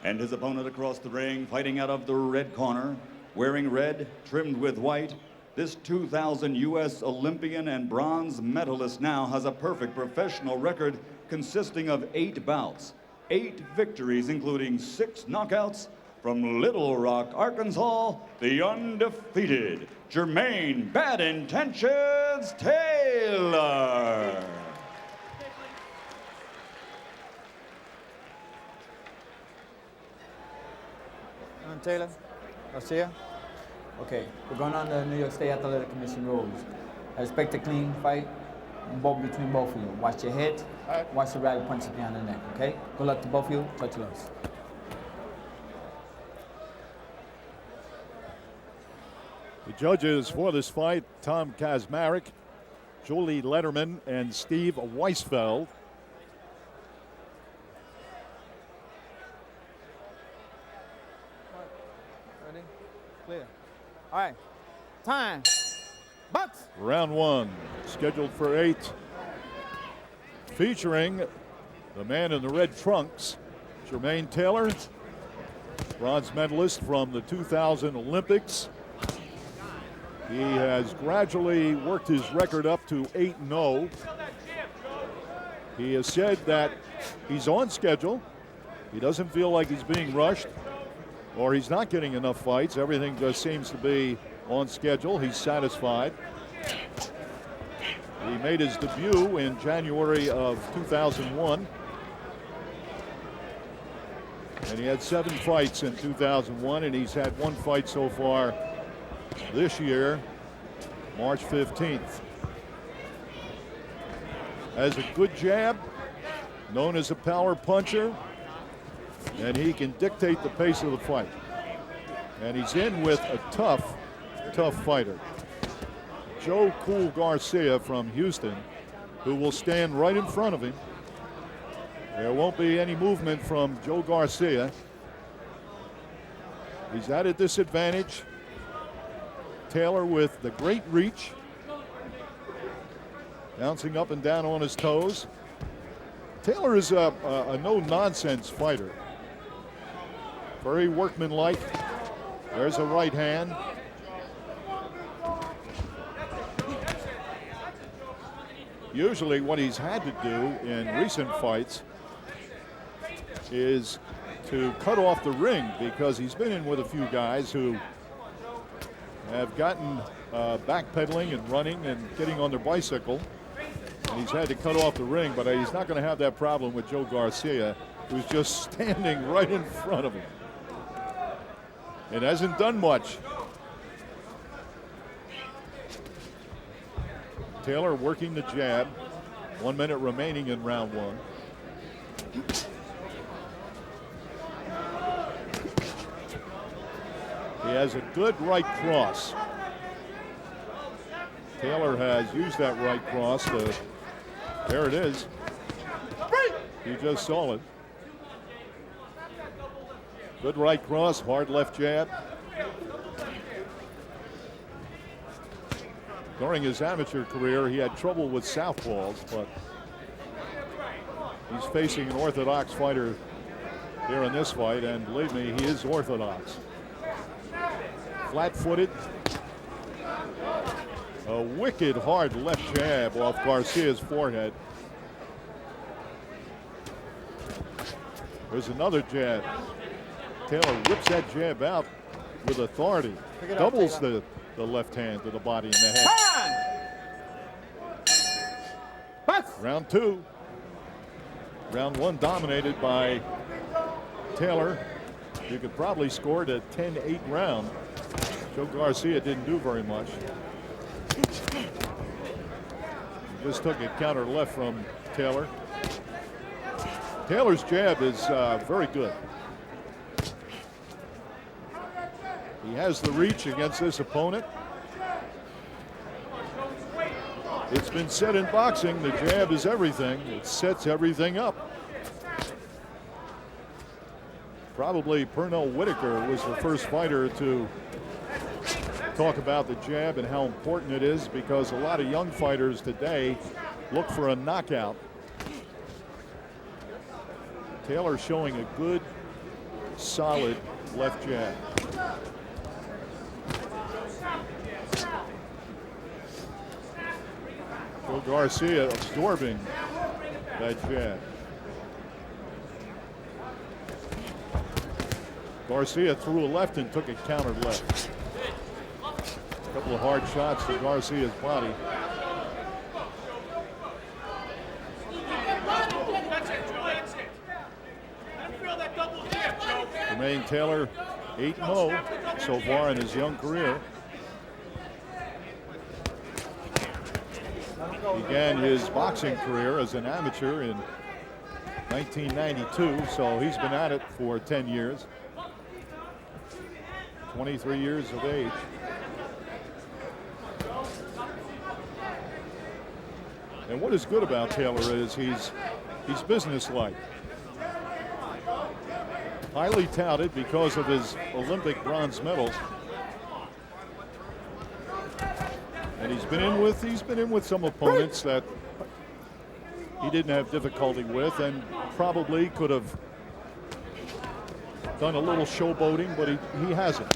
And his opponent across the ring, fighting out of the red corner, wearing red, trimmed with white, this 2000 U.S. Olympian and bronze medalist now has a perfect professional record consisting of 8 bouts, 8 victories, including 6 knockouts. From Little Rock, Arkansas, the undefeated Jermain Bad Intentions Taylor. Taylor, Garcia. Okay, we're going on the New York State Athletic Commission rules. I expect a clean fight between both of you. Watch your head, watch the rally punches behind the neck, okay? Good luck to both of you, touch your gloves. The judges for this fight, Tom Kazmarek, Julie Letterman, and Steve Weisfeld. Ready? Clear. All right. Time. Box. Round 1, scheduled for 8. Featuring the man in the red trunks, Jermain Taylor, bronze medalist from the 2000 Olympics. He has gradually worked his record up to 8-0. He has said that he's on schedule. He doesn't feel like he's being rushed or he's not getting enough fights. Everything just seems to be on schedule. He's satisfied. He made his debut in January of 2001. And he had 7 fights in 2001, and he's had 1 fight so far this year, March 15th. Has a good jab, known as a power puncher, and he can dictate the pace of the fight. And he's in with a tough fighter, Joe Cool Garcia from Houston, who will stand right in front of him. There won't be any movement from Joe Garcia. He's at a disadvantage. Taylor with the great reach, bouncing up and down on his toes. Taylor is a no-nonsense fighter. Very workmanlike. There's a right hand. Usually what he's had to do in recent fights is to cut off the ring, because he's been in with a few guys who have gotten backpedaling and running and getting on their bicycle, and he's had to cut off the ring, but he's not going to have that problem with Joe Garcia, who's just standing right in front of him and hasn't done much. Taylor working the jab. 1 minute remaining in round 1. He has a good right cross. Taylor has used that right cross to, there it is. You just saw it. Good right cross, hard left jab. During his amateur career, he had trouble with southpaws, but he's facing an orthodox fighter here in this fight, and believe me, he is orthodox. Flat-footed. A wicked hard left jab off Garcia's forehead. There's another jab. Taylor whips that jab out with authority. Doubles the left hand to the body and the head. Round 2. Round 1 dominated by Taylor. You could probably score it a 10-8 round. Joe Garcia didn't do very much. He just took a counter left from Taylor. Taylor's jab is very good. He has the reach against this opponent. It's been said in boxing, the jab is everything. It sets everything up. Probably Pernell Whitaker was the first fighter to talk about the jab and how important it is, because a lot of young fighters today look for a knockout. Taylor showing a good solid left jab. So Garcia absorbing that jab. Garcia threw a left and took a counter left. A couple of hard shots to Garcia's body. Jermain Taylor 8-0 so far in his young career. Began his boxing career as an amateur in 1992, so he's been at it for 10 years. 23 years of age. And what is good about Taylor is he's businesslike. Highly touted because of his Olympic bronze medals. And he's been in with some opponents that he didn't have difficulty with and probably could have done a little showboating, but he hasn't.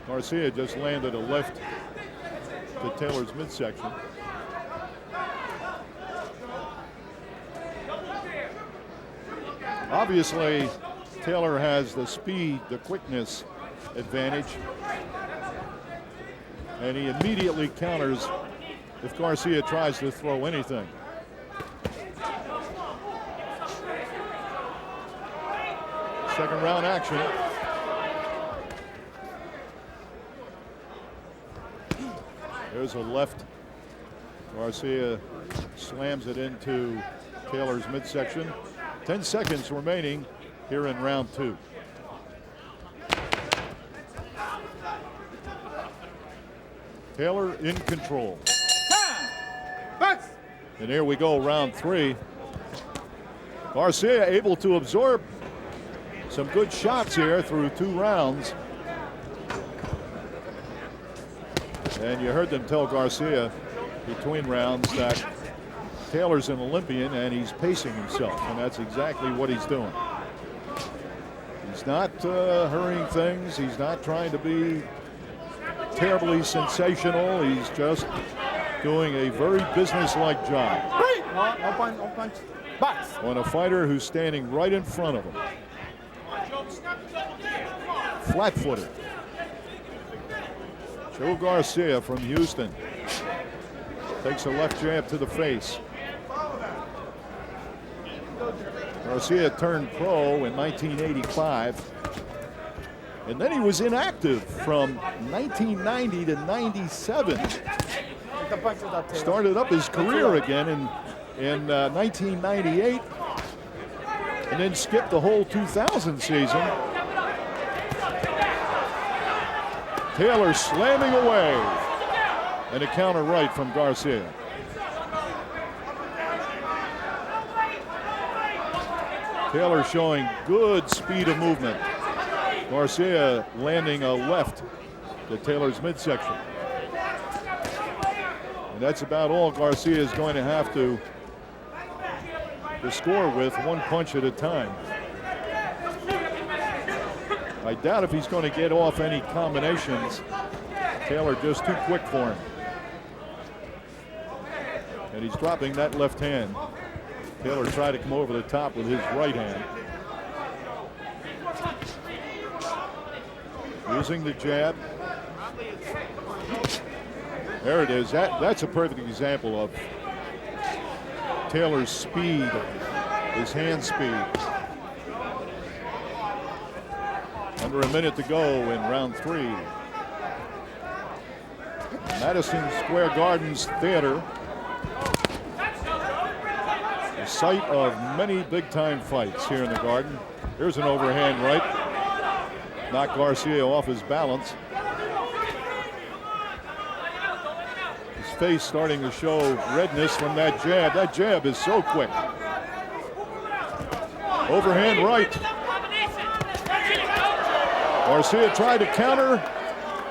Garcia just landed a left to Taylor's midsection. Obviously, Taylor has the speed, the quickness advantage, and he immediately counters if Garcia tries to throw anything. Second round action. There's a left. Garcia slams it into Taylor's midsection. 10 seconds remaining here in round 2. Taylor in control. And here we go, round 3. Garcia able to absorb some good shots here through 2 rounds. And you heard them tell Garcia between rounds that Taylor's an Olympian and he's pacing himself, and that's exactly what he's doing. He's not hurrying things. He's not trying to be terribly sensational. He's just doing a very businesslike job. No punch, no punch. Box. On a fighter who's standing right in front of him. Flat-footed. Joe Garcia from Houston takes a left jab to the face. Garcia turned pro in 1985, and then he was inactive from 1990 to 97. Started up his career again in 1998, and then skipped the whole 2000 season. Taylor slamming away, and a counter right from Garcia. Taylor showing good speed of movement. Garcia landing a left to Taylor's midsection. And that's about all Garcia is going to have to score with, one punch at a time. I doubt if he's going to get off any combinations. Taylor just too quick for him. And he's dropping that left hand. Taylor tried to come over the top with his right hand. Using the jab. There it is. That's a perfect example of Taylor's speed, his hand speed. Under a minute to go in round 3. Madison Square Garden's theater. The site of many big-time fights here in the Garden. Here's an overhand right. Knocked Garcia off his balance. His face starting to show redness from that jab. That jab is so quick. Overhand right. Garcia tried to counter,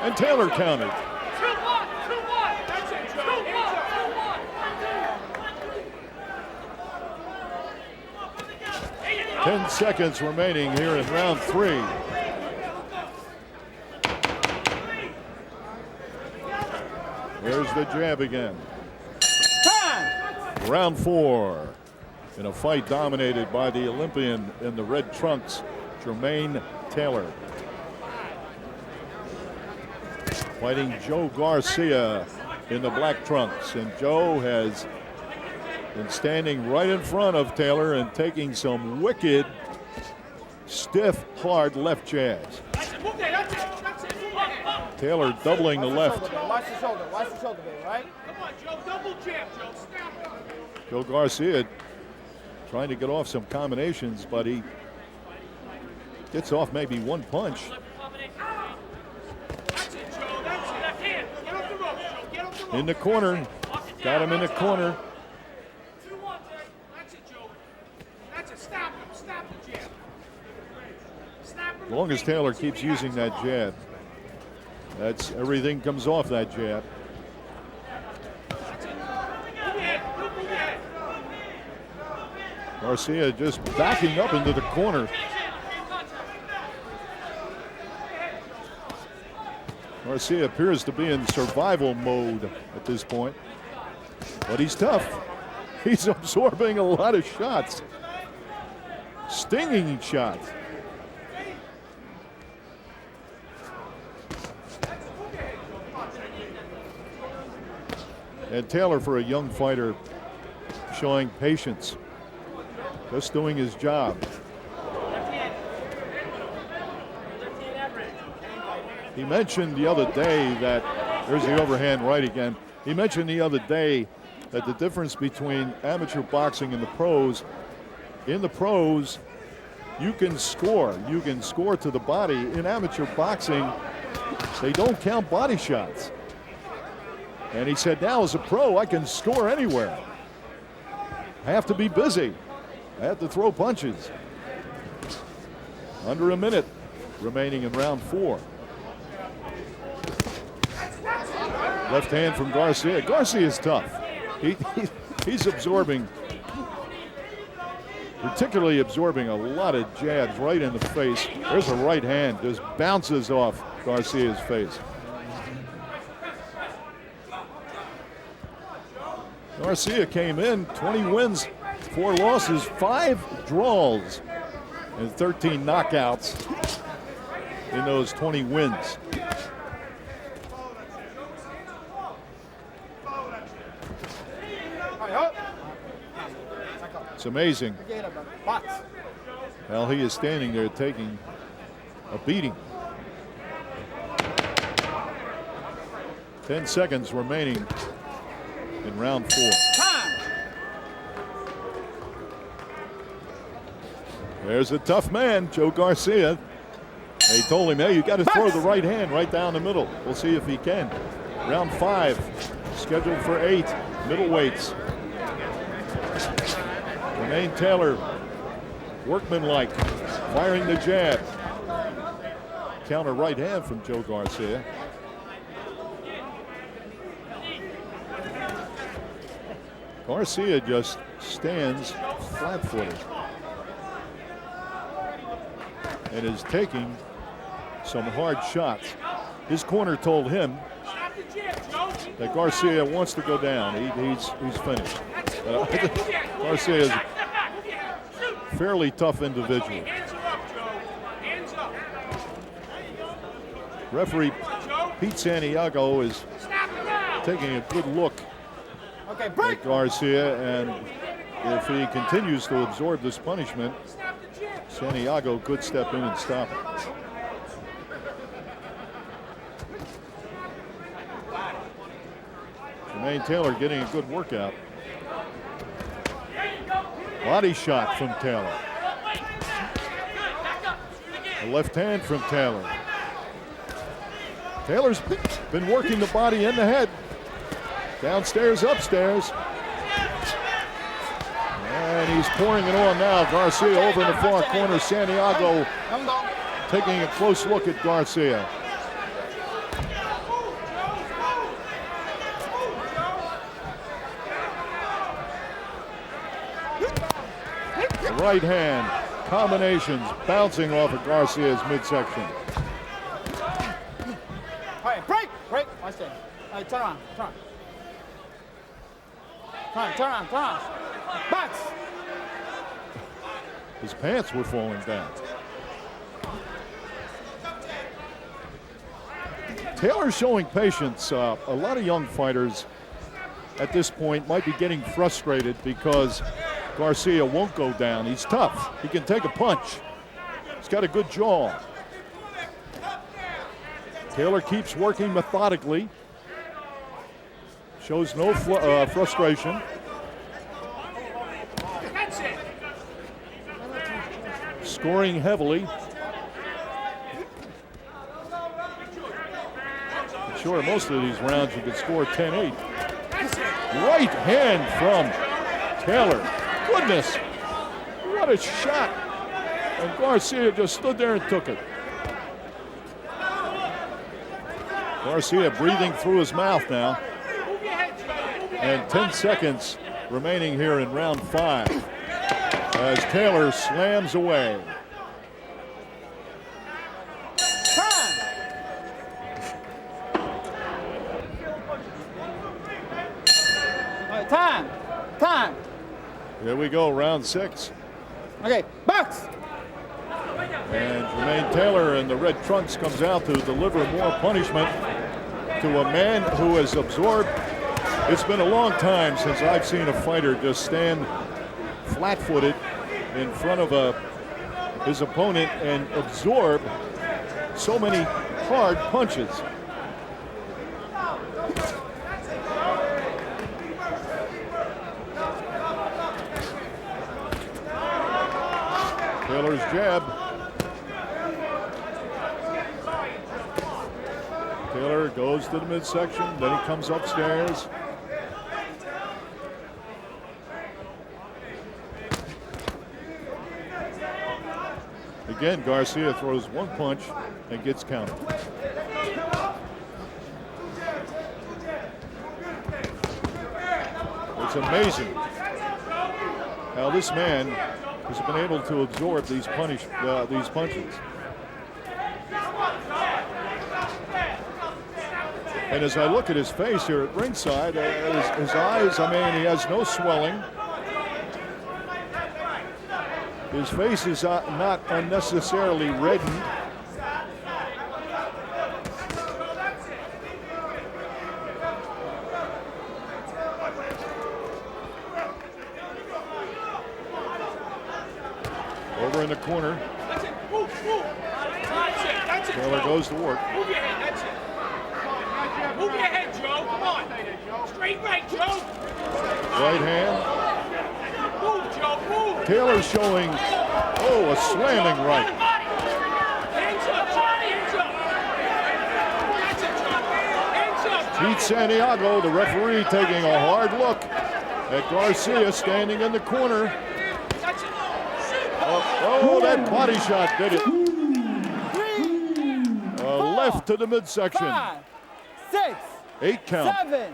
and Taylor countered. 10 seconds remaining here in round 3. There's the jab again. Time. Round 4 in a fight dominated by the Olympian in the red trunks, Jermain Taylor, fighting Joe Garcia in the black trunks. And Joe has been standing right in front of Taylor and taking some wicked, stiff, hard left jabs. Taylor doubling the left. Watch the shoulder, baby, right? Come on, Joe, double jab, Joe, snap it. Joe Garcia trying to get off some combinations, but he gets off maybe one punch. That's it, Joe, that's it. Left hand. Get off the rope, Joe, get off the rope. In the corner, got him in the corner. That's it, Joe. That's it, snap him, snap the jab. Snap him. As long as Taylor keeps using that jab, that's everything comes off that jab. That's it. Move your head, move your head. Garcia just backing up into the corner. Garcia appears to be in survival mode at this point, but he's tough. He's absorbing a lot of shots, stinging shots. And Taylor, for a young fighter, showing patience, just doing his job. He mentioned the other day that, there's the overhand right again. He mentioned the other day that the difference between amateur boxing and the pros, in the pros, you can score. You can score to the body. In amateur boxing, they don't count body shots. And he said, now as a pro, I can score anywhere. I have to be busy. I have to throw punches. Under a minute remaining in round 4. Left hand from Garcia. Garcia is tough. He's absorbing, particularly absorbing a lot of jabs right in the face. There's a right hand, just bounces off Garcia's face. Garcia came in 20 wins, 4 losses, 5 draws, and 13 knockouts in those 20 wins. It's amazing. Well, he is standing there taking a beating. 10 seconds remaining in round 4. There's a tough man, Joe Garcia. They told him, hey, you got to throw the right hand right down the middle. We'll see if he can. Round 5, scheduled for 8 middleweights. Jermain Taylor, workmanlike, firing the jab. Counter right hand from Joe Garcia. Garcia just stands flat-footed and is taking some hard shots. His corner told him that Garcia wants to go down. He's finished. Garcia is a fairly tough individual. Referee Pete Santiago is taking a good look at Garcia, and if he continues to absorb this punishment, Santiago could step in and stop it. Jermain Taylor getting a good workout. Body shot from Taylor. A left hand from Taylor. Taylor's been working the body and the head. Downstairs, upstairs. And he's pouring it on now. Garcia over in the far corner. Santiago taking a close look at Garcia. The right hand combinations bouncing off of Garcia's midsection. All right, break. Watch that. All right, turn on. Turn on. Box. His pants were falling down. Taylor's showing patience. A lot of young fighters at this point might be getting frustrated because Garcia won't go down. He's tough. He can take a punch. He's got a good jaw. Taylor keeps working methodically. Shows no frustration. That's it. Scoring heavily. Sure, most of these rounds you could score 10-8. Right hand from Taylor. Goodness, what a shot. And Garcia just stood there and took it. Garcia breathing through his mouth now. And 10 seconds remaining here in round 5 as Taylor slams away. Time. Here we go, round 6. Okay, box. And Jermain Taylor in the red trunks comes out to deliver more punishment to a man who has absorbed. It's been a long time since I've seen a fighter just stand flat-footed in front of his opponent and absorb so many hard punches. Taylor's jab. Taylor goes to the midsection, then he comes upstairs. Again, Garcia throws one punch and gets countered. It's amazing how this man has been able to absorb these punches. And as I look at his face here at ringside, his eyes, I mean, he has no swelling. His face is not unnecessarily reddened. Over in the corner. That's it. Move. That's it. Taylor goes to work. Move your head. That's it. Move your head, Joe. Come on. Straight right, Joe. Right hand. Move, Joe. Move. Taylor showing, a slamming right. Hands up, Johnny. Hands up. That's it, Joe. Hands up. Pete Santiago, the referee, taking a hard look at Garcia standing in the corner. That's it. Oh, that body shot did it. Left to the midsection. 5, 6, 8 count. 7,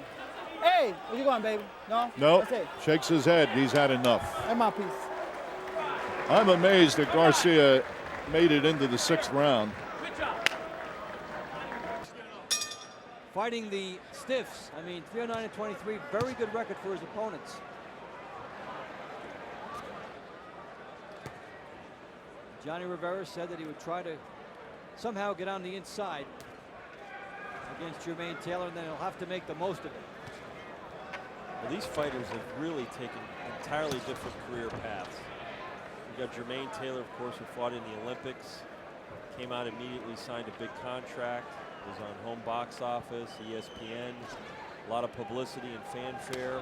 8. Where you going, baby? No? No, That's it. shakes his head. He's had enough. That's my piece. I'm amazed that Garcia made it into the 6th round. Good job. Fighting the stiffs. I mean, 309-23, very good record for his opponents. Johnny Rivera said that he would try to somehow get on the inside against Jermain Taylor, and then he'll have to make the most of it. Well, these fighters have really taken entirely different career paths. You've got Jermain Taylor, of course, who fought in the Olympics, came out immediately, signed a big contract, was on home box office, ESPN, a lot of publicity and fanfare,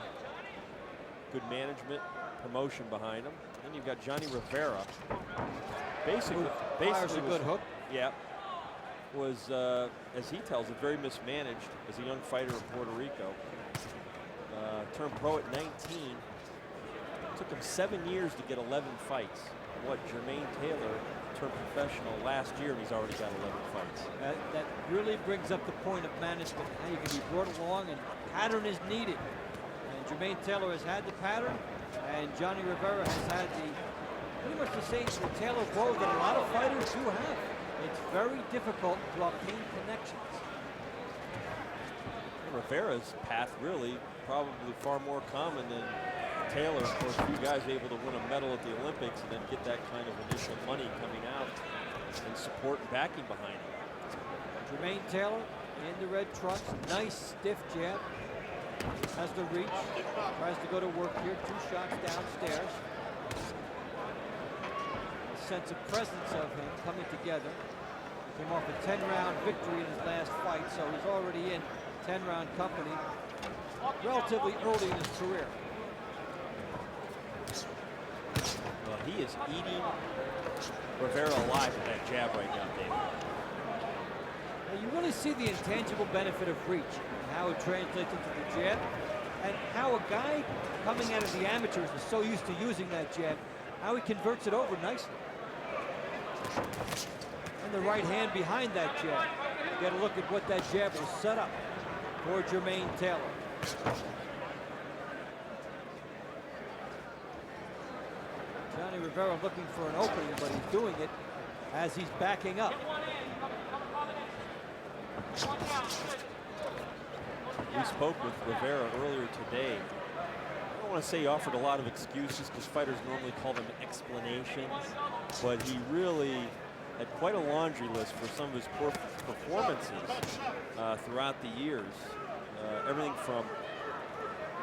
good management, promotion behind him. Then you've got Johnny Rivera, basically Fires a good hook. Yeah, was, as he tells it, very mismanaged as a young fighter in Puerto Rico. Turned pro at 19. Took him 7 years to get 11 fights. What, Jermain Taylor turned professional last year and he's already got 11 fights. That really brings up the point of management, how you can be brought along, and pattern is needed. And Jermain Taylor has had the pattern, and Johnny Rivera has had pretty much much the same Taylor blow that a lot of fighters do have. It's very difficult to obtain connections. Rivera's path really probably far more common than Taylor. Of course, few guys able to win a medal at the Olympics and then get that kind of initial money coming out and support and backing behind him. Jermain Taylor in the red trunks. Nice stiff jab. Has the reach. Tries to go to work here. 2 shots downstairs. A sense of presence of him coming together. Came off a 10-round victory in his last fight, so he's already in 10-round company relatively early in his career. Well, he is eating Rivera alive with that jab right now, David. Now, you really see the intangible benefit of reach and how it translates into the jab, and how a guy coming out of the amateurs is so used to using that jab, how he converts it over nicely. And the right hand behind that jab. You get a look at what that jab will set up for Jermain Taylor. Johnny Rivera looking for an opening, but he's doing it as he's backing up. We spoke with Rivera earlier today. I don't want to say he offered a lot of excuses because fighters normally call them explanations, but he really had quite a laundry list for some of his poor performances throughout the years. Everything from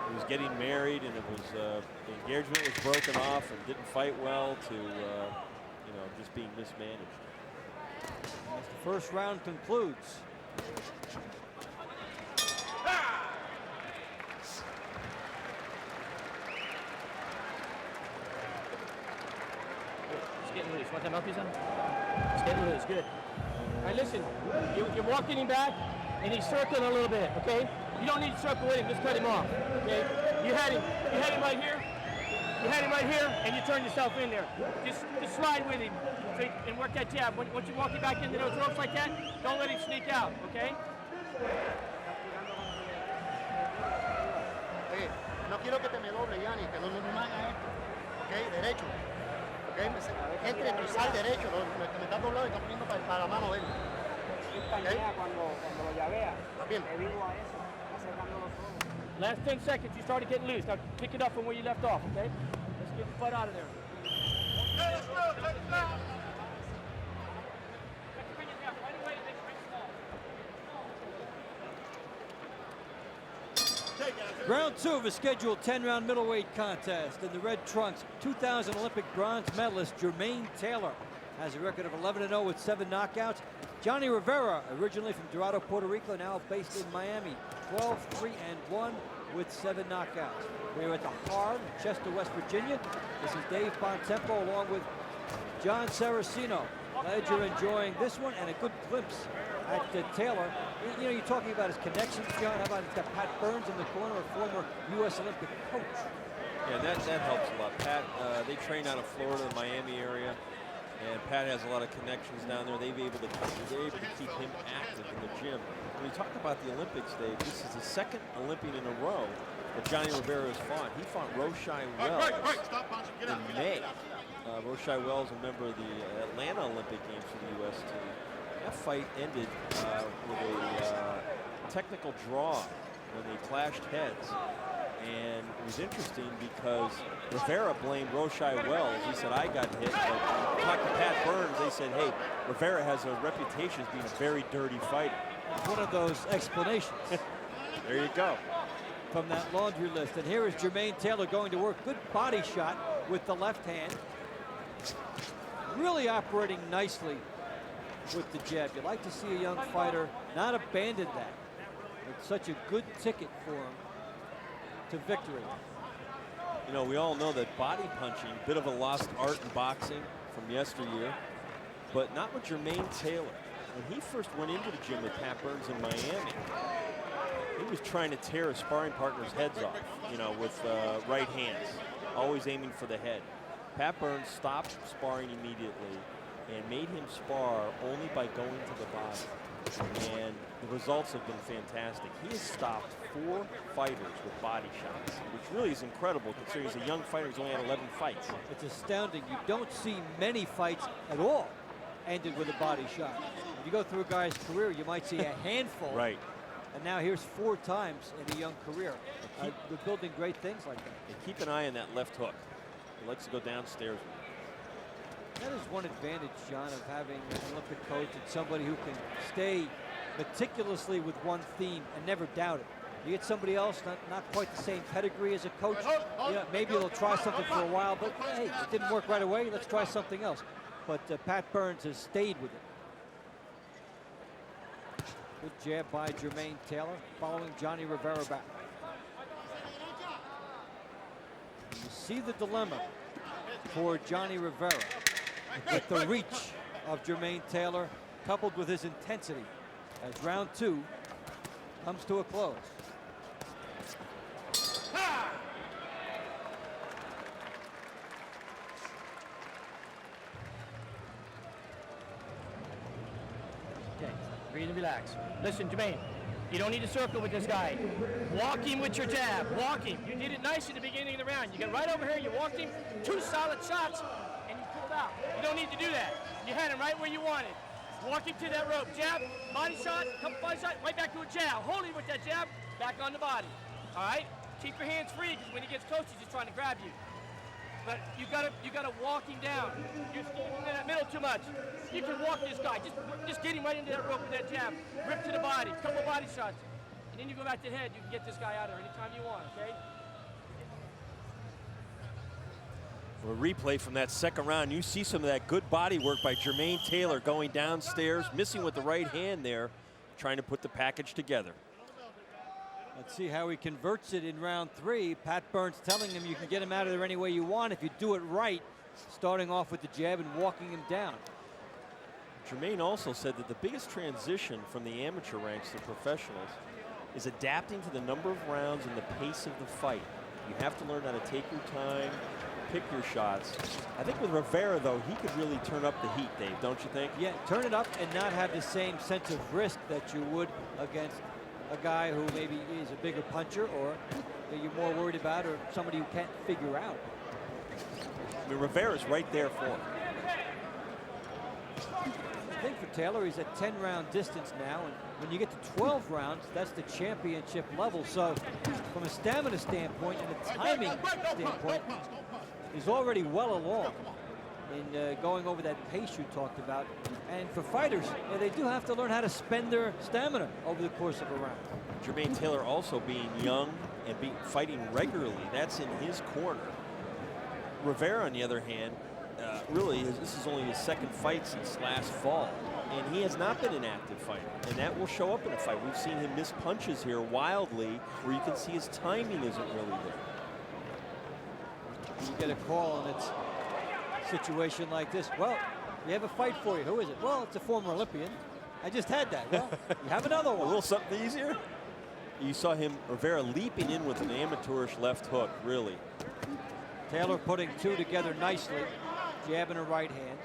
he was getting married and it was the engagement was broken off and didn't fight well to you know, just being mismanaged. As the first round concludes. It's getting loose. Want that mouthpiece on? It's getting loose. Good. All right, listen. You're walking him back, and he's circling a little bit. Okay. You don't need to circle with him. Just cut him off. Okay. You had him right here. You had him right here, and you turned yourself in there. Just slide with him and work that jab. Once you walk him back into those ropes like that, don't let him sneak out. Okay. Oye, no quiero que te me doble, Yanni, que no me hagas esto. Ok, derecho. Ok, entre tú sal derecho, que me estás doblado y estás poniendo para la mano de él. Okay. Cuando lo llavea, debido a eso, está cerrando los ojos. Last 10 seconds, you started getting loose. Now pick it up from where you left off, okay? Let's get the fight out of there. Okay, let's go. Take it down. Round 2 of a scheduled 10-round middleweight contest. In the red trunks, 2000 Olympic bronze medalist Jermain Taylor has a record of 11-0 with 7 knockouts. Johnny Rivera, originally from Dorado, Puerto Rico, now based in Miami, 12-3-1 with 7 knockouts. We're at the Hard, Chester, West Virginia. This is Dave Bontempo along with John Saraceno. Glad you're enjoying this one and a good glimpse at Taylor. You know, you're talking about his connections, John. How about he's got Pat Burns in the corner, a former U.S. Olympic coach. Yeah, that helps a lot. Pat, they train out of Florida, the Miami area, and Pat has a lot of connections down there. They're able to keep him active in the gym. When you talk about the Olympics, Dave, this is the 2nd Olympian in a row that Johnny Rivera has fought. He fought Roshai Wells in May. Roshai Wells, a member of the Atlanta Olympic Games for the U.S. team. That fight ended with a technical draw when they clashed heads. And it was interesting because Rivera blamed Roshai Wells. He said, I got hit. But talked to Pat Burns, they said, hey, Rivera has a reputation as being a very dirty fighter. One of those explanations. There you go. From that laundry list. And here is Jermain Taylor going to work. Good body shot with the left hand. Really operating nicely with the jab. You like to see a young fighter not abandon that. It's such a good ticket for him to victory. You know, we all know that body punching, a bit of a lost art in boxing from yesteryear, but not with Jermain Taylor. When he first went into the gym with Pat Burns in Miami, he was trying to tear his sparring partner's heads off, you know, with right hands, always aiming for the head. Pat Burns stopped sparring immediately and made him spar only by going to the body. and the results have been fantastic. He has stopped 4 fighters with body shots, which really is incredible considering he's a young fighter. He's only had 11 fights. It's astounding. You don't see many fights at all ended with a body shot. If you go through a guy's career, you might see a handful. Right. And now here's 4 times in a young career. They're building great things like that. And keep an eye on that left hook. He likes to go downstairs. That is one advantage, John, of having an Olympic coach and somebody who can stay meticulously with one theme and never doubt it. You get somebody else, not quite the same pedigree as a coach, yeah, maybe they'll try something for a while, but hey, it didn't work right away, let's try something else. But Pat Burns has stayed with it. Good jab by Jermain Taylor, following Johnny Rivera back. You see the dilemma for Johnny Rivera with the reach of Jermain Taylor, coupled with his intensity, as round 2 comes to a close. Okay, breathe and relax. Listen, Jermain, you don't need to circle with this guy. Walk him with your jab. Walk him. You did it nice at the beginning of the round. You get right over here, you walked him, 2 solid shots, and you pulled out. You don't need to do that. You had him right where you wanted. Walk him to that rope. Jab, body shot, couple body shot, right back to a jab. Hold him with that jab, back on the body. All right? Keep your hands free, because when he gets close, he's just trying to grab you. But you gotta walk him down. You're standing in that middle too much. You can walk this guy. Just get him right into that rope with that jab. Rip to the body, couple body shots. And then you go back to the head. You can get this guy out of there anytime you want, okay? For a replay from that second round, you see some of that good body work by Jermain Taylor going downstairs, missing with the right hand there, trying to put the package together. Let's see how he converts it in round 3. Pat Burns telling him you can get him out of there any way you want if you do it right, starting off with the jab and walking him down. Jermain also said that the biggest transition from the amateur ranks to professionals is adapting to the number of rounds and the pace of the fight. You have to learn how to take your time, pick your shots. I think with Rivera, though, he could really turn up the heat, Dave, don't you think? Yeah, turn it up and not have the same sense of risk that you would against a guy who maybe is a bigger puncher or that you're more worried about, or somebody who can't figure out. I mean, Rivera's right there for him. I think for Taylor, he's at 10-round distance now, and when you get to 12 rounds, that's the championship level. So from a stamina standpoint and a timing standpoint, he's already well along in going over that pace you talked about. And for fighters, they do have to learn how to spend their stamina over the course of a round. Jermain Taylor also being young and fighting regularly, that's in his corner. Rivera, on the other hand, this is only his 2nd fight since last fall, and he has not been an active fighter, and that will show up in a fight. We've seen him miss punches here wildly, where you can see his timing isn't really there. You get a call, and it's a situation like this. Well, we have a fight for you. Who is it? Well, it's a former Olympian. I just had that. Well, you have another one. A little something easier. You saw Rivera leaping in with an amateurish left hook, really. Taylor putting 2 together nicely, jabbing a right hand.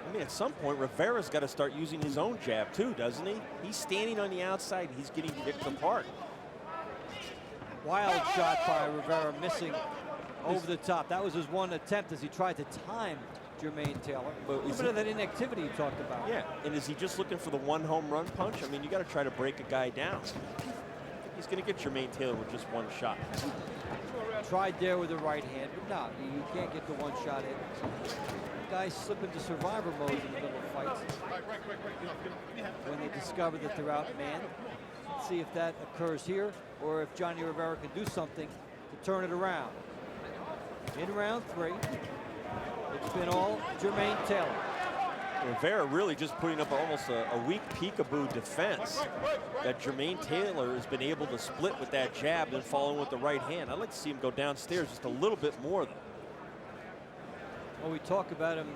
I mean, at some point, Rivera's got to start using his own jab, too, doesn't he? He's standing on the outside. He's getting picked apart. Wild shot by Rivera, missing over the top. That was his one attempt as he tried to time Jermain Taylor. A little bit of that inactivity you talked about. Yeah, and is he just looking for the 1 home run punch? I mean, you got to try to break a guy down. He's going to get Jermain Taylor with just 1 shot. Tried there with the right hand, but no, you can't get the 1 shot in. Guys slip into survivor mode in the middle of fights when they discover that they're outmanned. Let's see if that occurs here, or if Johnny Rivera can do something to turn it around. In round 3, it's been all Jermain Taylor. Rivera really just putting up almost a weak peekaboo defense that Jermain Taylor has been able to split with that jab and following with the right hand. I'd like to see him go downstairs just a little bit more, though. Well, we talk about him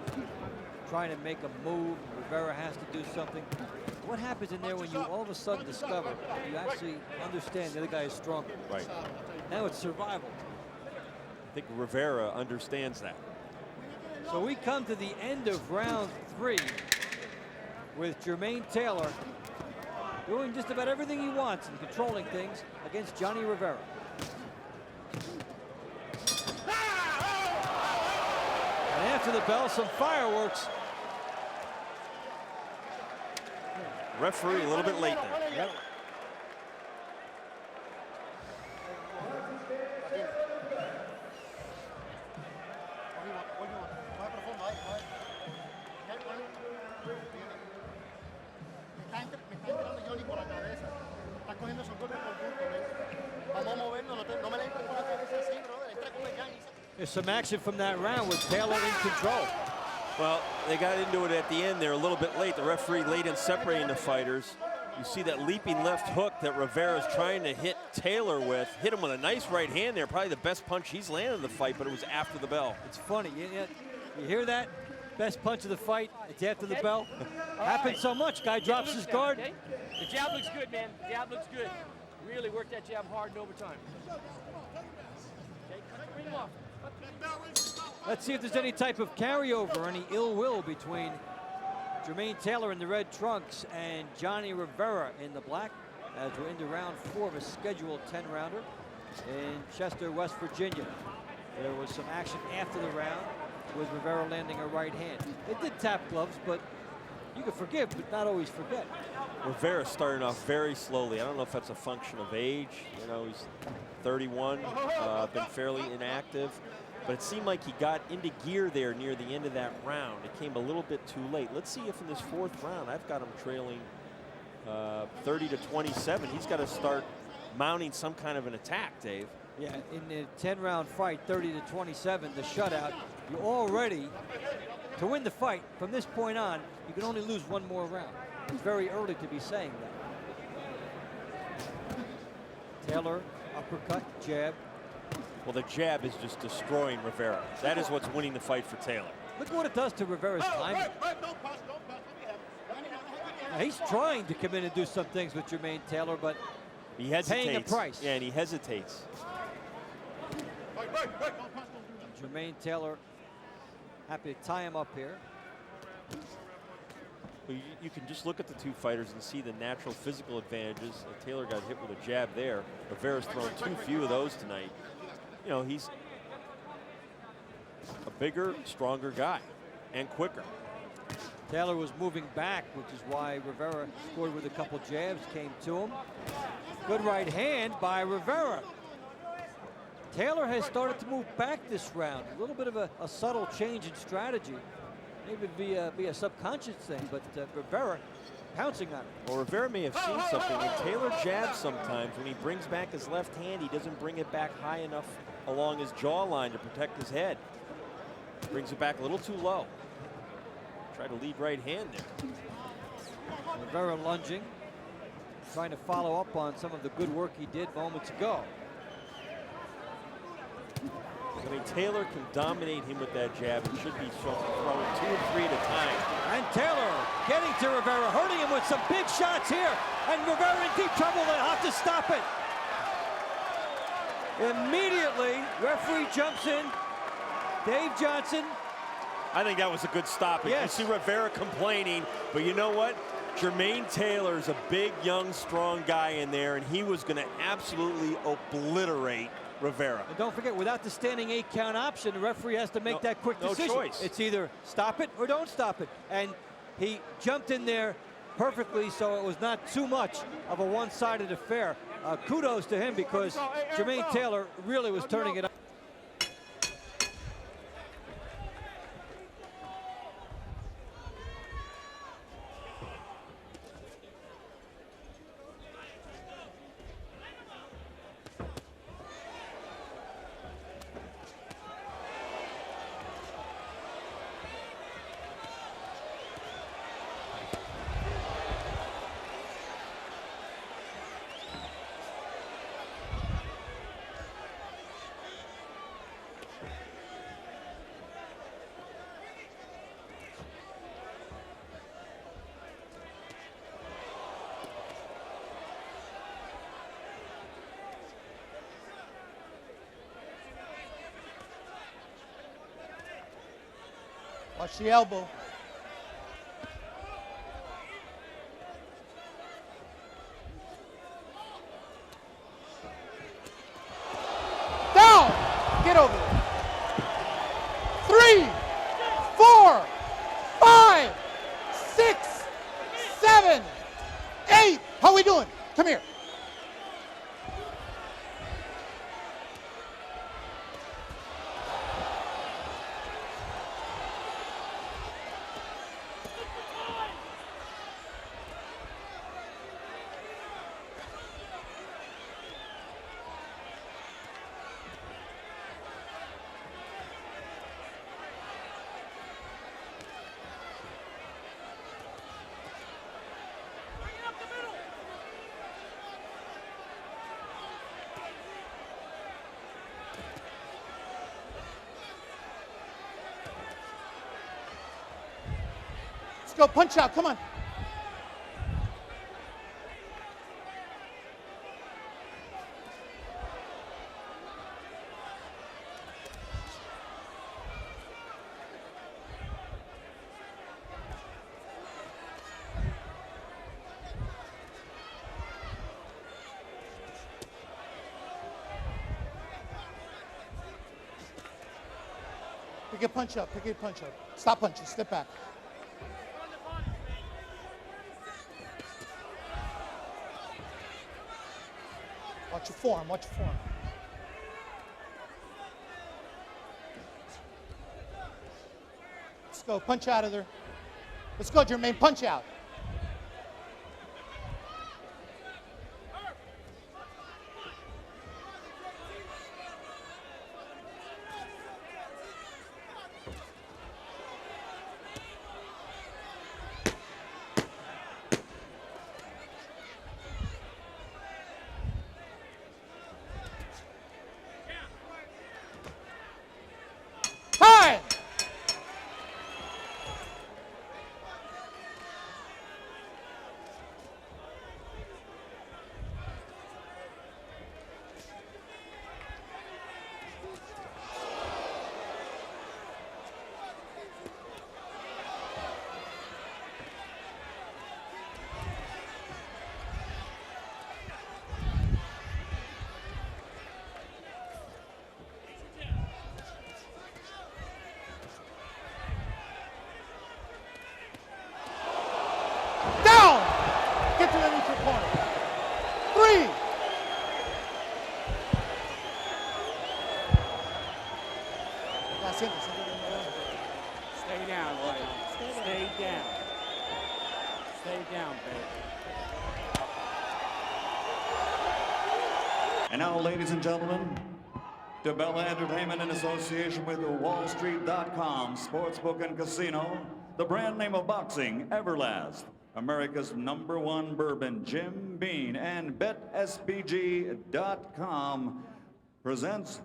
trying to make a move. Rivera has to do something. What happens in there when you all of a sudden discover you actually understand the other guy is stronger? Right. Now it's survival. I think Rivera understands that. So we come to the end of round 3. with Jermain Taylor doing just about everything he wants and controlling things against Johnny Rivera. And after the bell, some fireworks. Referee a little bit late there. Yep. There's some action from that round with Taylor in control. Well, they got into it at the end there a little bit late. The referee late in separating the fighters. You see that leaping left hook that Rivera's trying to hit Taylor with. Hit him with a nice right hand there. Probably the best punch he's landed in the fight, but it was after the bell. It's funny. You hear that? Best punch of the fight. It's after the bell. Happens so much. Guy drops his guard. Okay? The jab looks good, man. The jab looks good. Really worked that jab hard in overtime. Okay, bring him off. Let's see if there's any type of carryover, any ill will between Jermain Taylor in the red trunks and Johnny Rivera in the black, as we're into round 4 of a scheduled 10-rounder in Chester, West Virginia. There was some action after the round with Rivera landing a right hand. It did tap gloves, but you can forgive, but not always forget. Rivera starting off very slowly. I don't know if that's a function of age. You know, he's 31, been fairly inactive. But it seemed like he got into gear there near the end of that round. It came a little bit too late. Let's see if in this 4th round, I've got him trailing 30-27. He's got to start mounting some kind of an attack, Dave. Yeah, in the 10-round fight, 30-27, the shutout, you already, to win the fight, from this point on, you can only lose one more round. It's very early to be saying that. Taylor, uppercut, jab. Well, the jab is just destroying Rivera. That is what's winning the fight for Taylor. Look what it does to Rivera's timing. Now, he's trying to come in and do some things with Jermain Taylor, but he hesitates. Paying a price. Yeah, and he hesitates. Jermain Taylor happy to tie him up here. Well, you can just look at the two fighters and see the natural physical advantages. Taylor got hit with a jab there. Rivera's thrown too few of those tonight. You know, he's a bigger, stronger guy and quicker. Taylor was moving back, which is why Rivera scored with a couple jabs, came to him. Good right hand by Rivera. Taylor has started to move back this round. A little bit of a subtle change in strategy. Maybe it'd be a subconscious thing, but Rivera pouncing on it. Well, Rivera may have seen something. When Taylor jabs sometimes, when he brings back his left hand, he doesn't bring it back high enough along his jawline to protect his head. Brings it back a little too low. Try to lead right hand there. Rivera lunging, trying to follow up on some of the good work he did moments ago. I mean, Taylor can dominate him with that jab. It should be throwing 2 and 3 at a time. And Taylor getting to Rivera, hurting him with some big shots here. And Rivera in deep trouble. They'll have to stop it. Immediately, referee jumps in. Dave Johnson. I think that was a good stoppage. Yes. You see Rivera complaining, but you know what? Jermain Taylor's a big, young, strong guy in there, and he was going to absolutely obliterate Rivera. And don't forget, without the standing 8-count option, the referee has to make that quick decision. No choice. It's either stop it or don't stop it. And he jumped in there perfectly, so it was not too much of a one-sided affair. Kudos to him, because Jermain Taylor really was turning it up. Watch the elbow. go, punch out, come on. Pick your punch up, pick your punch up. Stop punching, step back. Watch your form, watch your form. Let's go, punch out of there. Let's go, Jermain, punch out. Time! Down! Get to the neutral corner. 3. Stay down, Roy. Stay down. Stay down, baby. And now, ladies and gentlemen, DiBella Entertainment in association with WallStreet.com Sportsbook and Casino, the brand name of boxing, Everlast, America's #1 bourbon, Jim Beam, and BetSBG.com presents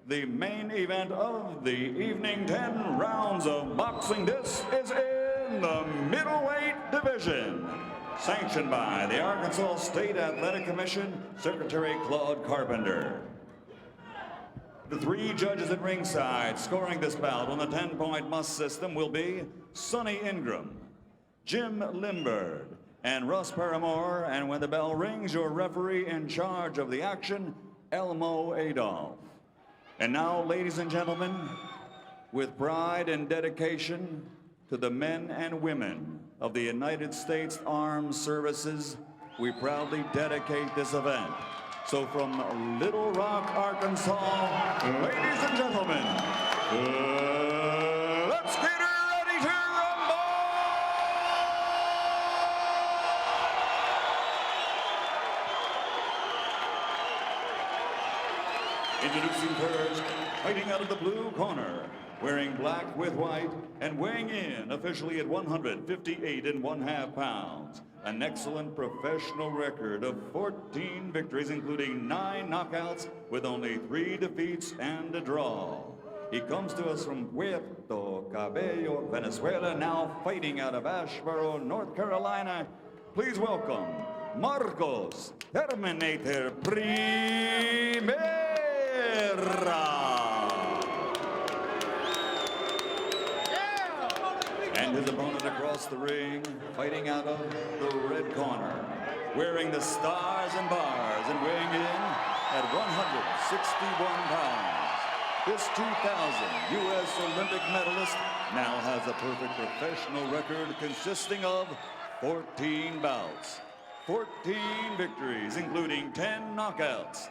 the main event of the evening. 10 rounds of boxing. This is in the middleweight division. Sanctioned by the Arkansas State Athletic Commission, Secretary Claude Carpenter. The 3 judges at ringside scoring this bout on the 10-point must system will be Sonny Ingram, Jim Limbird, and Russ Paramore. And when the bell rings, your referee in charge of the action, Elmo Adolph. And now, ladies and gentlemen, with pride and dedication to the men and women of the United States Armed Services, we proudly dedicate this event. So from Little Rock, Arkansas, ladies and gentlemen, let's get ready to rumble! Introducing first, fighting out of the blue corner, wearing black with white and weighing in officially at 158½ pounds. An excellent professional record of 14 victories, including 9 knockouts with only 3 defeats and a draw. He comes to us from Puerto Cabello, Venezuela, now fighting out of Asheboro, North Carolina. Please welcome Marcos Terminator Primera. And his opponent across the ring, fighting out of the red corner, wearing the stars and bars and weighing in at 161 pounds. This 2000 U.S. Olympic medalist now has a perfect professional record consisting of 14 bouts, 14 victories, including 10 knockouts.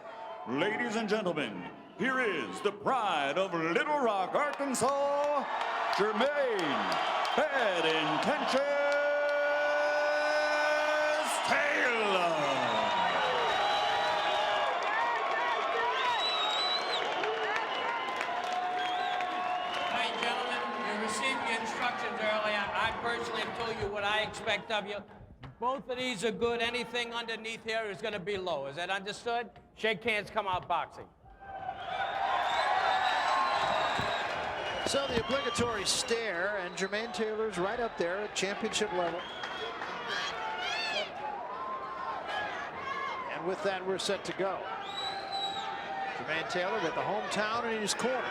Ladies and gentlemen, here is the pride of Little Rock, Arkansas, Jermain Bad Intentions Taylor. Ladies and gentlemen, you received your instructions earlier. I personally have told you what I expect of you. Both of these are good. Anything underneath here is going to be low. Is that understood? Shake hands, come out boxing. So the obligatory stare, and Jermain Taylor's right up there at championship level. And with that, we're set to go. Jermain Taylor with the hometown in his corner.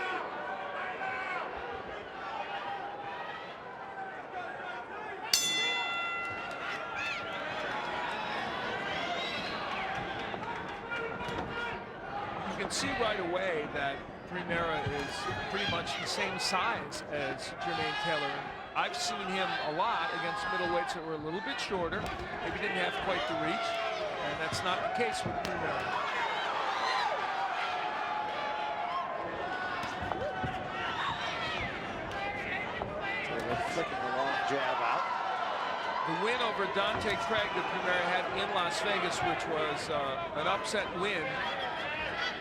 You can see right away that Primera is pretty much the same size as Jermain Taylor. I've seen him a lot against middleweights that were a little bit shorter, maybe didn't have quite the reach, and that's not the case with Primera. Taylor flicking the long jab out. The win over Dante Craig that Primera had in Las Vegas, which was an upset win,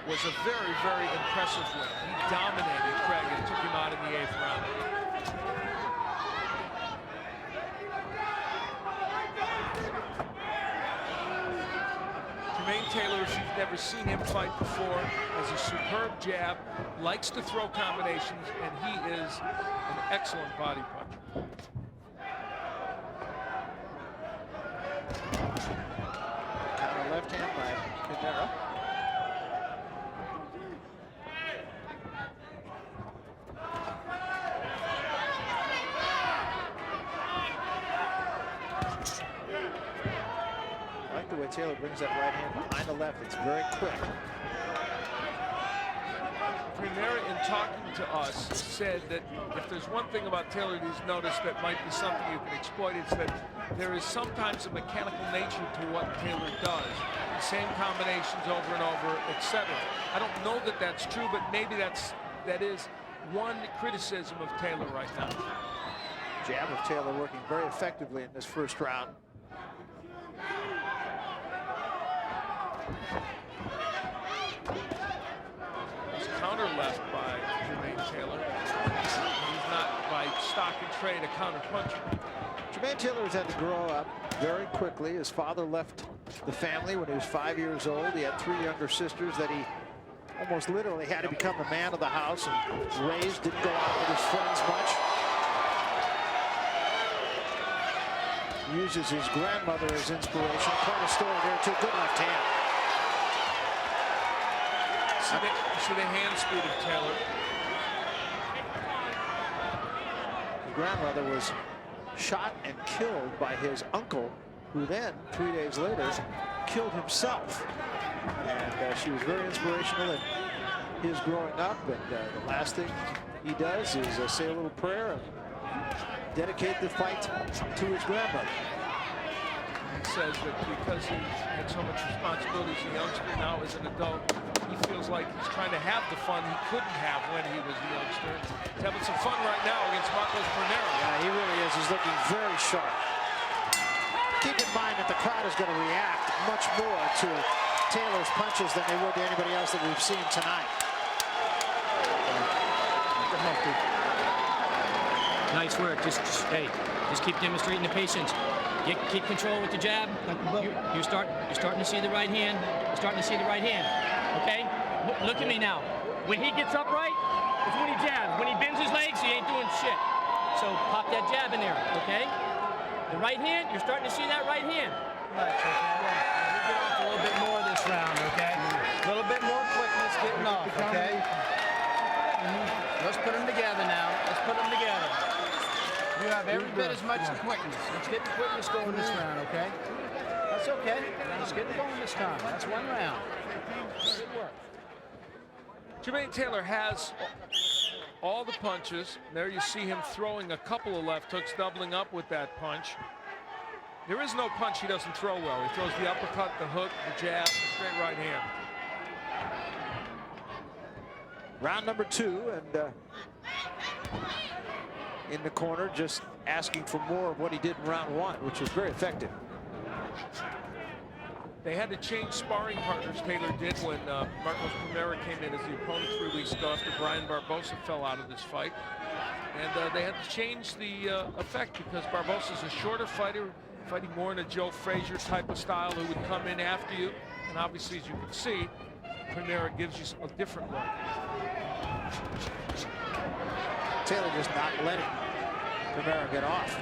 was a very, very impressive win. He dominated Craig and took him out in the 8th round. Jermain Taylor, if you've never seen him fight before, has a superb jab, likes to throw combinations, and he is an excellent body puncher. Counter left hand by Rivera. I like the way Taylor brings that right hand behind the left. It's very quick. Primera, in talking to us, said that if there's one thing about Taylor that he's noticed that might be something you can exploit, it's that there is sometimes a mechanical nature to what Taylor does. The same combinations over and over, etc. I don't know that that's true, but maybe that is one criticism of Taylor right now. Jab of Taylor working very effectively in this first round. Counter left by Jermain Taylor. He's not by stock and trade a counter puncher. Jermain Taylor has had to grow up very quickly. His father left the family when he was 5 years old. He had 3 younger sisters that he almost literally had to become the man of the house and raised. Didn't go out with his friends much. Uses his grandmother as inspiration. Quite a story there too. Good left hand. See the hand speed of Taylor. His grandmother was shot and killed by his uncle, who then 3 days later killed himself. And she was very inspirational in his growing up. And the last thing he does is say a little prayer and dedicate the fight to his grandmother. He says that because he had so much responsibility as a youngster, now as an adult, he feels like he's trying to have the fun he couldn't have when he was a youngster. He's having some fun right now against Marcos Primera. Yeah, he really is. He's looking very sharp. Keep in mind that the crowd is going to react much more to Taylor's punches than they would to anybody else that we've seen tonight. Nice work. Just keep demonstrating the patience. Keep control with the jab. You're starting to see the right hand. You're starting to see the right hand. Okay? Look at me now. When he gets upright, it's when he jabs. When he bends his legs, he ain't doing shit. So pop that jab in there. Okay? The right hand. You're starting to see that right hand. We'll get off a little bit more this round. Okay? A little bit more quickness getting off. Okay? Let's put them together now. Let's put them together. You have every bit as much quickness. Let's get the quickness going this round, okay? That's okay. Let's get it going this time. That's one round. Good work. Jermain Taylor has all the punches. There you see him throwing a couple of left hooks, doubling up with that punch. There is no punch he doesn't throw well. He throws the uppercut, the hook, the jab, the straight right hand. Round number 2, and in the corner, just asking for more of what he did in round 1, which was very effective. They had to change sparring partners, Taylor did, when Marcos Primera came in as the opponent 3 weeks ago after Brian Barbosa fell out of this fight. And they had to change the effect because Barbosa's a shorter fighter, fighting more in a Joe Frazier type of style who would come in after you. And obviously, as you can see, Primera gives you a different look. Taylor just not letting Primera get off.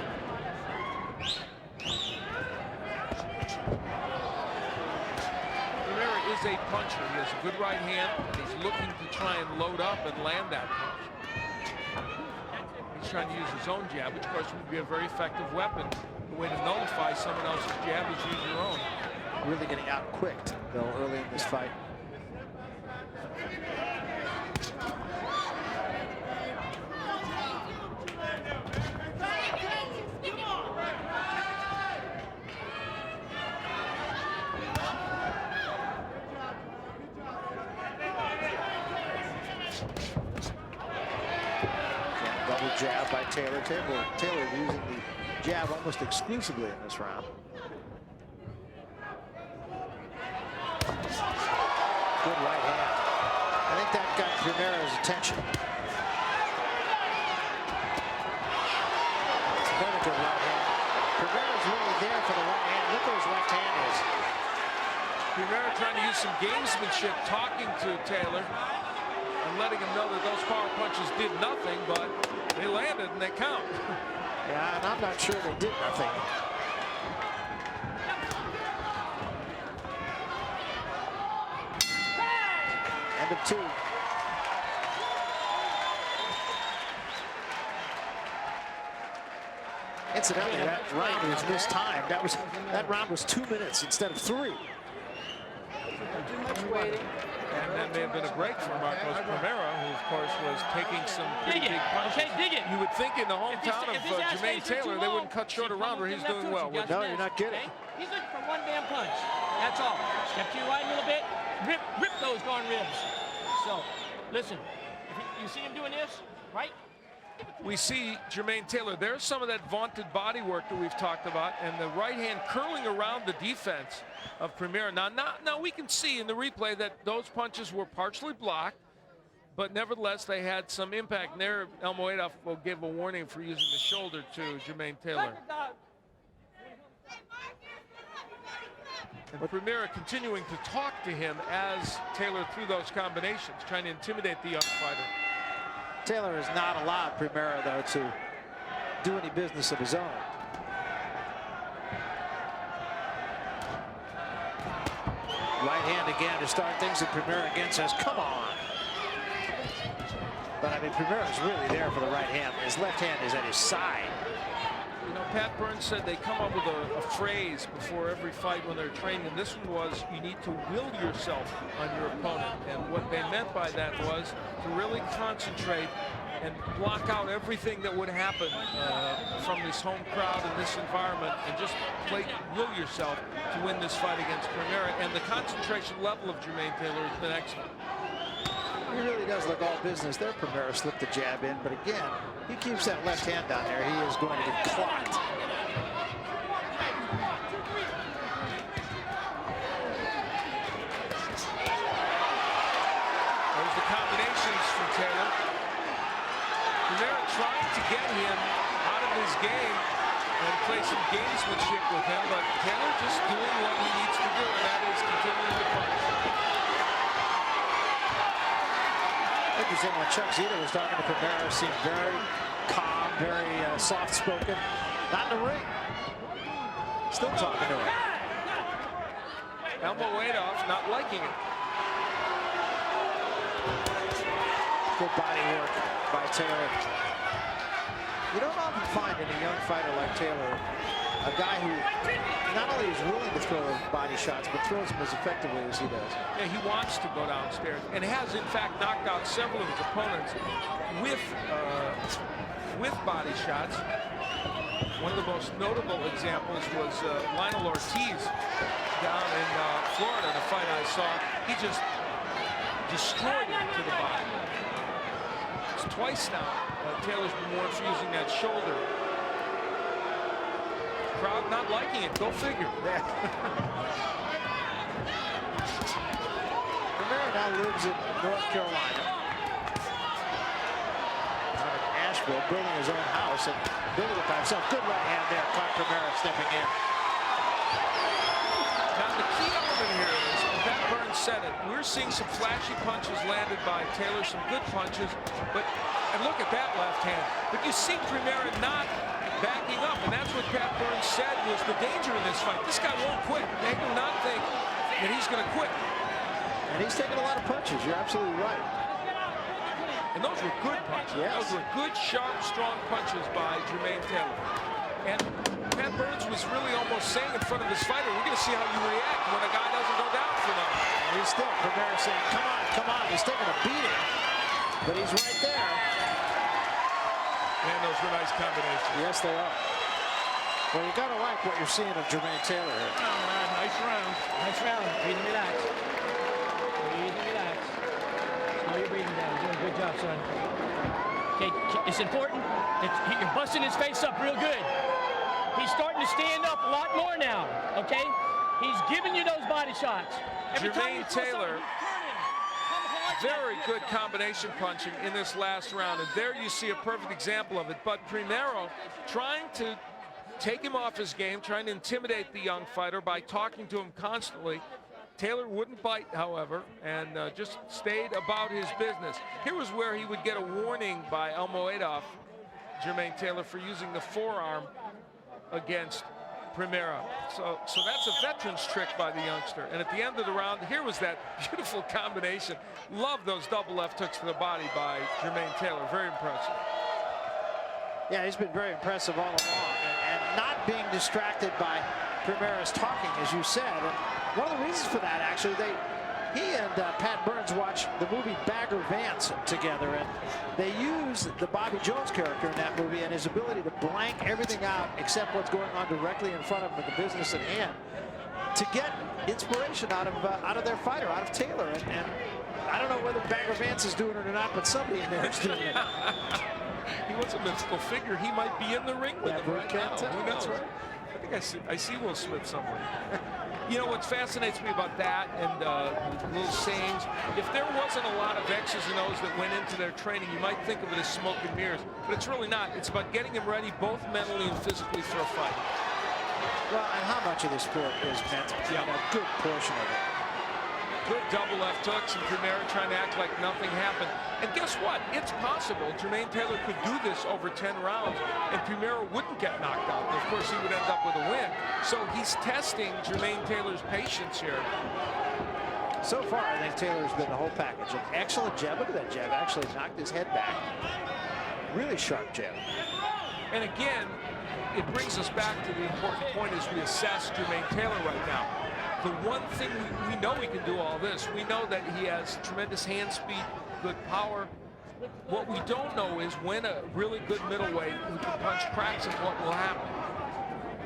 Rivera is a puncher. He has a good right hand, and he's looking to try and load up and land that punch. He's trying to use his own jab, which of course would be a very effective weapon. The way to nullify someone else's jab is use your own. Really getting out-quicked, though, early in this fight. Double jab by Taylor. Taylor using the jab almost exclusively in this round. Good right hand. I think that got Primera's attention. Another good right hand. Primera's really there for the right hand. Look where his left hand is. Rivera trying to use some gamesmanship, talking to Taylor and letting him know that those power punches did nothing, but they landed and they count. Yeah, and I'm not sure they did nothing. End of 2. Incidentally, that round was mistimed. That round was 2 minutes instead of 3. And that may have been a break for Marcos Primera, who of course was taking some pretty big punches. You would think in the hometown of Jermain Taylor, they wouldn't cut short a round where he's doing well. No, you're not kidding. He's looking for one damn punch. That's all. Step to your right a little bit. Rip those darn ribs. So, listen, if you see him doing this, right? We see Jermain Taylor. There's some of that vaunted body work that we've talked about, and the right hand curling around the defense of Primera. Now we can see in the replay that those punches were partially blocked, but nevertheless they had some impact. And there, Almoeda will give a warning for using the shoulder to Jermain Taylor. And Primera continuing to talk to him as Taylor threw those combinations, trying to intimidate the young fighter. Taylor has not allowed Primera, though, to do any business of his own. Right hand again to start things, and Primera again says, come on. But, I mean, Primera's really there for the right hand. His left hand is at his side. You know, Pat Burns said they come up with a phrase before every fight when they're training. And this one was, you need to will yourself on your opponent. And what they meant by that was to really concentrate and block out everything that would happen from this home crowd and this environment, and just will yourself to win this fight against Primera. And the concentration level of Jermain Taylor has been excellent. He really does look all business there. Primera slipped the jab in, but again, he keeps that left hand down there. He is going to get clocked. There's the combinations from Taylor. Primera trying to get him out of his game and play some gamesmanship with him, but Taylor just doing what he needs to do, and that is continuing to punch. Interesting when Chuck Zito was talking to Primera, seemed very calm, very soft-spoken. Not in the ring. Still talking to him. Elbow Adolph not liking it. Good body work by Taylor. You don't often find in a young fighter like Taylor a guy who not only is willing to throw body shots, but throws them as effectively as he does. Yeah, he wants to go downstairs and has, in fact, knocked out several of his opponents with body shots. One of the most notable examples was Lionel Ortiz down in Florida, the fight I saw. He just destroyed him to the body. It's twice now Taylor's been warned for using that shoulder. Crowd not liking it. Go figure. Primera now lives in North Carolina. Out in Asheville, building his own house and building it by himself. Good right hand there. Caught Primera stepping in. Now the key element here is Pat Burns said it. We're seeing some flashy punches landed by Taylor, some good punches, and look at that left hand. But you see Primera not backing up, and that's what Pat Burns said was the danger in this fight. This guy won't quit. They do not think that he's going to quit. And he's taking a lot of punches. You're absolutely right. And those were good punches. Yes. Those were good, sharp, strong punches by Jermain Taylor. And Pat Burns was really almost saying in front of his fighter, we're going to see how you react when a guy doesn't go down for them. And he's still, Primera saying, come on, come on. He's taking a beating, but he's right there. Man, those were nice combinations. Yes, they are. Well, you got to like what you're seeing of Jermain Taylor here. Nice round. Nice round. Breathe and relax. Breathe and relax. Slow your breathing down. You're doing a good job, son. Okay, it's important that you're busting his face up real good. He's starting to stand up a lot more now, okay? He's giving you those body shots. Jermain Taylor, very good combination punching in this last round. And there you see a perfect example of it. But Primera trying to take him off his game, trying to intimidate the young fighter by talking to him constantly. Taylor wouldn't bite, however, and just stayed about his business. Here was where he would get a warning by Almoedov, Jermain Taylor, for using the forearm against Primera. So that's a veteran's trick by the youngster. And at the end of the round, here was that beautiful combination. Love those double left hooks to the body by Jermain Taylor. Very impressive. Yeah, he's been very impressive all along, and not being distracted by Primera's talking, as you said. And one of the reasons for that, actually, he and Pat Burns watched the movie Bagger Vance together, and they used the Bobby Jones character in that movie and his ability to blank everything out except what's going on directly in front of him in the business at hand to get inspiration out of their fighter, out of Taylor. And I don't know whether Bagger Vance is doing it or not, but somebody in there is doing it. He was a mythical figure. He might be in the ring with him right now. Who knows? Right. I think I see Will Smith somewhere. You know, what fascinates me about that and little sayings, if there wasn't a lot of X's and O's that went into their training, you might think of it as smoke and mirrors. But it's really not. It's about getting them ready both mentally and physically for a fight. Well, and how much of the sport is mental? Yeah. A good portion of it. Good double left hooks, and Primera trying to act like nothing happened. And guess what? It's possible Jermain Taylor could do this over 10 rounds, and Primera wouldn't get knocked out. Of course, he would end up with a win. So he's testing Jermain Taylor's patience here. So far, I think Taylor's been the whole package. An excellent jab. Look at that jab. Actually knocked his head back. Really sharp jab. And again, it brings us back to the important point as we assess Jermain Taylor right now. The one thing we know he can do all this. We know that he has tremendous hand speed, good power. What we don't know is when a really good middleweight who can punch cracks and what will happen.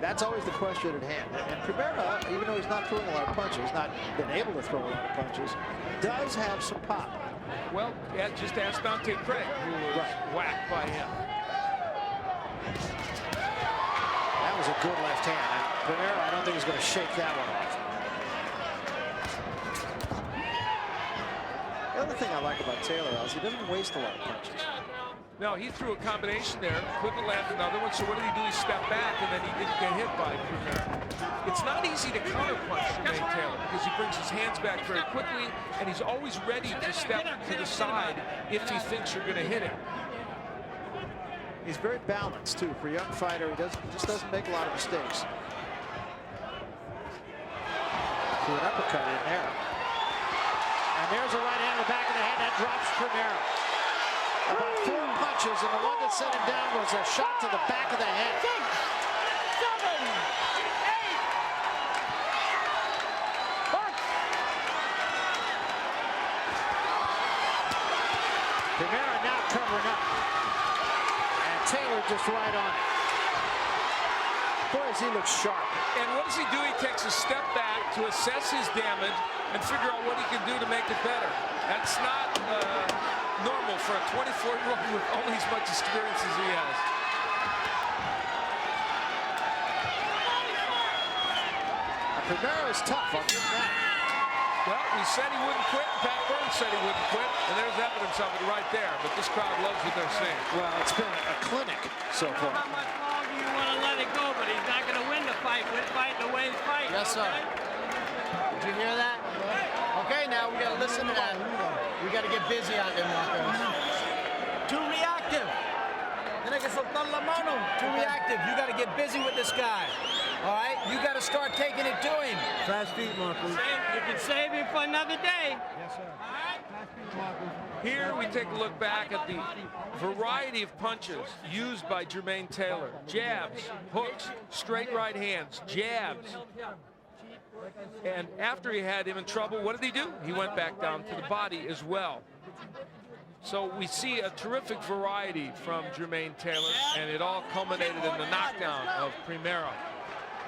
That's always the question at hand. And Primera, even though he's not throwing a lot of punches, not been able to throw a lot of punches, does have some pop. Well, yeah, just ask Dante Craig, who was whacked by him. That was a good left hand. And Primera, I don't think he's going to shake that one off. The other thing I like about Taylor is he doesn't waste a lot of punches. No, he threw a combination there, couldn't land another one, so what did he do? He stepped back, and then he didn't get hit by Primera. It's not easy to counterpunch Jermain Taylor because he brings his hands back very quickly, and he's always ready to step to the side if he thinks you're going to hit him. He's very balanced, too. For a young fighter, he just doesn't make a lot of mistakes. Threw an uppercut in there. And there's a right hand in the back of the head that drops Primera. About 4 punches, and the one that sent him down was a shot to the back of the head. 6, 7, 8. Primera now covering up. And Taylor just right on it. Boy, does he look sharp. And what does he do? He takes a step back to assess his damage and figure out what he can do to make it better. That's not normal for a 24-year-old with only as much experience as he has. Primera is tough, I'll give him that. Well, he said he wouldn't quit. Pat Burns said he wouldn't quit, and there's evidence of it right there. But this crowd loves what they're seeing. Well, it's been a clinic so far. How much longer you want to let it go, but he's not going to win the fight. We're fighting the way he's fighting. Yes, sir. Okay? Did you hear that? Okay, now we gotta listen to that. We gotta get busy out there, Marcos. Too reactive. Tiene que soltar la mano. Too reactive. You gotta get busy with this guy. All right? You gotta start taking it to him. Fast feet, Marcos. You can save it for another day. Yes, sir. Fast feet, Marcos. Here we take a look back at the variety of punches used by Jermain Taylor. Jabs, hooks, straight right hands, jabs. And after he had him in trouble, what did he do? He went back down to the body as well. So we see a terrific variety from Jermain Taylor, and it all culminated in the knockdown of Primera.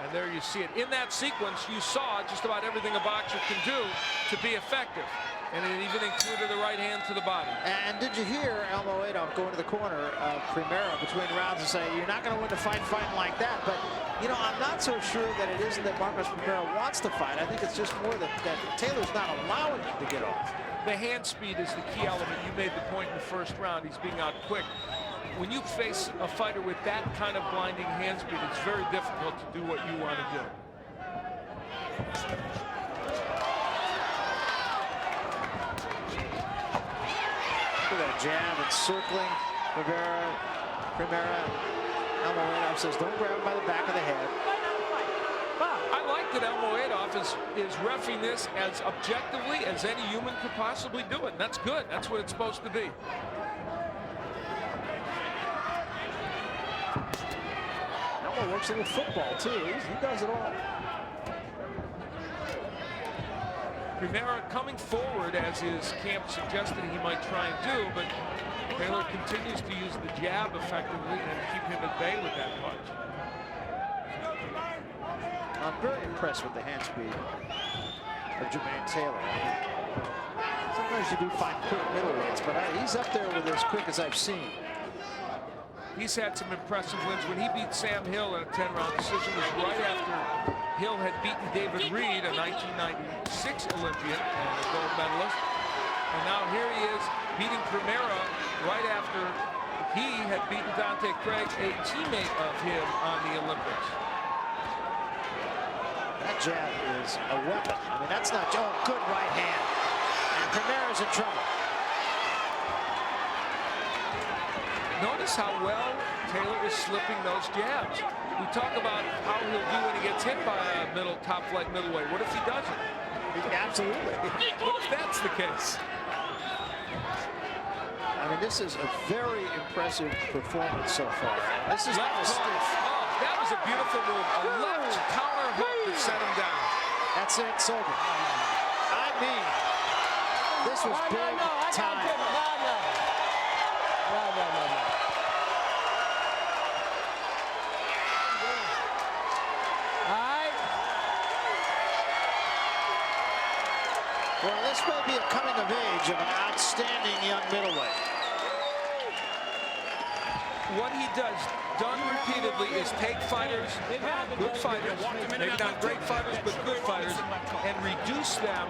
And there you see it. In that sequence, you saw just about everything a boxer can do to be effective. And it even included the right hand to the body. And did you hear Almoedo go into the corner of Primera between rounds and say, you're not going to win the fight fighting like that? But, you know, I'm not so sure that it isn't that Marcos Primera wants to fight. I think it's just more that Taylor's not allowing him to get off. The hand speed is the key element. You made the point in the first round. He's being out quick. When you face a fighter with that kind of blinding hand speed, it's very difficult to do what you want to do. Look at that jab and circling Rivera. Primera. Almoedo says, don't grab him by the back of the head. I like that Almoedo is reffing this as objectively as any human could possibly do it. And that's good. That's what it's supposed to be. Almo works a little football, too. He does it all. Rivera coming forward as his camp suggested he might try and do, but Taylor continues to use the jab effectively and keep him at bay with that punch. I'm very impressed with the hand speed of Jermain Taylor. Sometimes you do find quick middleweights, but he's up there with as quick as I've seen. He's had some impressive wins. When he beat Sam Hill in a 10-round decision, was right after Hill had beaten David Reed, a 1996 Olympian and a gold medalist. And now here he is beating Primera right after he had beaten Dante Craig, a teammate of him on the Olympics. That jab is a weapon. I mean, that's not good right hand. And Primera's in trouble. Notice how well Taylor is slipping those jabs. We talk about how he'll do when he gets hit by a top flight middleweight. What if he doesn't? Absolutely. What if that's the case? I mean, this is a very impressive performance so far. This is not a that was a beautiful move. A left counter hook that set him down. That's it, it's over. I mean, this was big time. Well, this may be a coming of age of an outstanding young middleweight. What he does, done repeatedly, is take fighters, good fighters, maybe not great fighters, but good fighters, and reduce them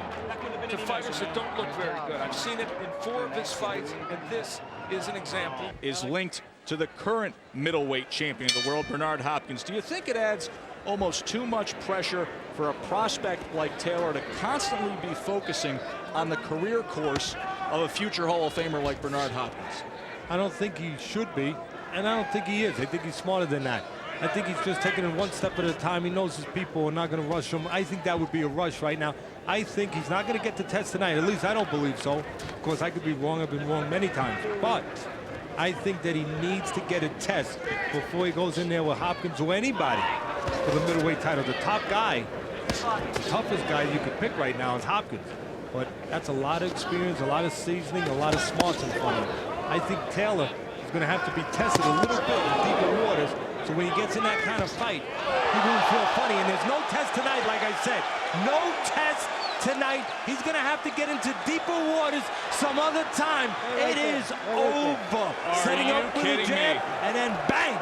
to fighters that don't look very good. I've seen it in 4 of his fights, and this is an example. Is linked to the current middleweight champion of the world, Bernard Hopkins. Do you think it adds almost too much pressure for a prospect like Taylor to constantly be focusing on the career course of a future Hall of Famer like Bernard Hopkins? I don't think he should be, and I don't think he is. I think he's smarter than that. I think he's just taking it one step at a time. He knows his people are not going to rush him. I think that would be a rush right now. I think he's not going to get the test tonight. At least I don't believe so. Of course, I could be wrong. I've been wrong many times. But I think that he needs to get a test before he goes in there with Hopkins or anybody for the middleweight title. The top guy, the toughest guy you could pick right now is Hopkins. But that's a lot of experience, a lot of seasoning, a lot of smarts in front of him. I think Taylor is going to have to be tested a little bit in deeper waters. So when he gets in that kind of fight, he won't feel funny. And there's no test tonight, like I said. No test tonight. He's going to have to get into deeper waters some other time. It is over. Setting up with a jab, and then bang.